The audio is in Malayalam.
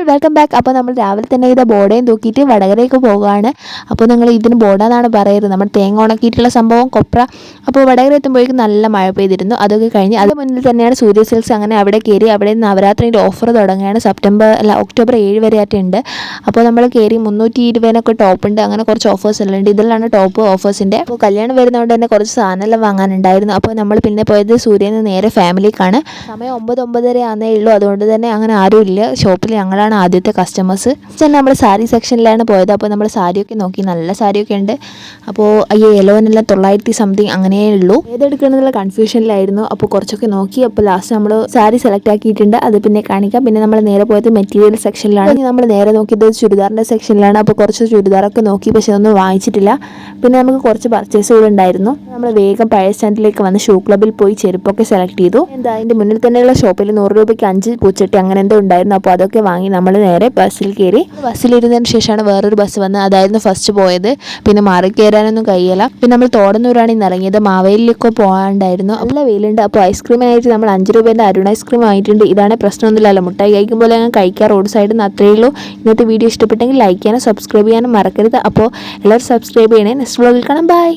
Welcome back. അപ്പോൾ നമ്മൾ രാവിലെ തന്നെ ഇത് ബോർഡേയും തൂക്കിയിട്ട് വടകരയ്ക്ക് പോകുകയാണ്. അപ്പോൾ നിങ്ങൾ ഇതിന് ബോർഡാന്നാണ് പറയുന്നത്, നമ്മൾ തേങ്ങ ഉണക്കിയിട്ടുള്ള സംഭവം കൊപ്ര. അപ്പോൾ വടകര എത്തുമ്പോഴേക്കും നല്ല മഴ പെയ്തിരുന്നു. അതൊക്കെ കഴിഞ്ഞ് അത് മുന്നിൽ തന്നെയാണ് സൂര്യ സിൽക്സ്. അങ്ങനെ അവിടെ കയറി. അവിടെ നവരാത്രിൻ്റെ ഓഫർ തുടങ്ങുകയാണ്. ഒക്ടോബർ 7 വരെ ആയിട്ടുണ്ട്. അപ്പോൾ നമ്മൾ കയറി 320 ടോപ്പ് ഉണ്ട്. അങ്ങനെ കുറച്ച് ഓഫേഴ്സ് എല്ലാം ഉണ്ട്. ഇതിലാണ് ടോപ്പ് ഓഫേഴ്സിൻ്റെ. അപ്പോൾ കല്യാണം വരുന്നതുകൊണ്ട് തന്നെ കുറച്ച് സാധനമെല്ലാം വാങ്ങാനുണ്ടായിരുന്നു. അപ്പോൾ നമ്മൾ പിന്നെ പോയത് സൂര്യന് നേരെ ഫാമിലിക്കാണ്. സമയം 9-9:30 ആകുന്നേ ഉള്ളൂ. അതുകൊണ്ട് തന്നെ അങ്ങനെ ആരും ഇല്ല ഷോപ്പിൽ. ഞങ്ങളാണ് ആദ്യത്തെ കസ്റ്റമേഴ്സ്. തന്നെ നമ്മൾ സാരി സെക്ഷനിലാണ് പോയത്. അപ്പോൾ നമ്മൾ സാരിയൊക്കെ നോക്കി, നല്ല സാരിയൊക്കെ ഉണ്ട്. അപ്പോൾ യെലോനെല്ലാം 900 സംതിങ് അങ്ങനെയേ ഉള്ളൂ. ഏതെടുക്കണമെന്നുള്ള കൺഫ്യൂഷനിലായിരുന്നു. അപ്പോൾ കുറച്ചൊക്കെ നോക്കി. അപ്പോൾ ലാസ്റ്റ് നമ്മൾ സാരി സെലക്ട് ആക്കിയിട്ടുണ്ട്. അത് പിന്നെ കാണിക്കാം. പിന്നെ നമ്മൾ നേരെ പോയത് മെറ്റീരിയൽ സെക്ഷനിലാണ്. നമ്മൾ നേരെ നോക്കിയത് ചുരിദാറിൻ്റെ സെക്ഷനിലാണ്. അപ്പോൾ കുറച്ച് ചുരിദാറൊക്കെ നോക്കി, പക്ഷെ ഒന്നും വാങ്ങിച്ചിട്ടില്ല. പിന്നെ നമുക്ക് കുറച്ച് പർച്ചേസുകൾ ഉണ്ടായിരുന്നു. നമ്മൾ വേഗം പഴയ സ്റ്റാൻഡിലേക്ക് വന്ന് ഷൂ ക്ലബിൽ പോയി ചെരുപ്പൊക്കെ സെലക്ട് ചെയ്തു. അതിൻ്റെ മുന്നിൽ തന്നെയുള്ള ഷോപ്പിൽ 100 രൂപയ്ക്ക് 5 പൂച്ചട്ടി അങ്ങനെ എന്തോ ഉണ്ടായിരുന്നു. അപ്പോൾ അതൊക്കെ വാങ്ങി നമ്മൾ നേരെ ബസ്സിൽ കയറി. ബസ്സിലിരുന്നതിന് ശേഷമാണ് വേറൊരു ബസ് വന്നത്. അതായിരുന്നു ഫസ്റ്റ് പോയത്. പിന്നെ മാറി കയറാനൊന്നും കഴിയില്ല. പിന്നെ നമ്മൾ തോടന്നൂരാണ് ഇന്ന് ഇറങ്ങിയത്. മാവേലിയിലൊക്കെ പോകാനുണ്ടായിരുന്നു. നല്ല വെയിലുണ്ട്. അപ്പോൾ ഐസ്ക്രീമിനായിട്ട് നമ്മൾ 5 രൂപേൻ്റെ അരുൺ ഐസ്ക്രീം വാങ്ങിയിട്ടുണ്ട്. ഇതാണ് പ്രശ്നമൊന്നുമില്ലല്ലോ, മുട്ടായി കഴിക്കുമ്പോൾ ഞാൻ കഴിക്കാം റോഡ് സൈഡിൽ നിന്ന്. അത്രയേ ഉള്ളൂ. ഇന്നത്തെ വീഡിയോ ഇഷ്ടപ്പെട്ടെങ്കിൽ ലൈക്ക് ചെയ്യാനും സബ്സ്ക്രൈബ് ചെയ്യാനും മറക്കരുത്. അപ്പോൾ എല്ലാവരും സബ്സ്ക്രൈബ് ചെയ്യണേ. നെക്സ്റ്റ് വ്ലോഗിൽ കാണാം. ബൈ.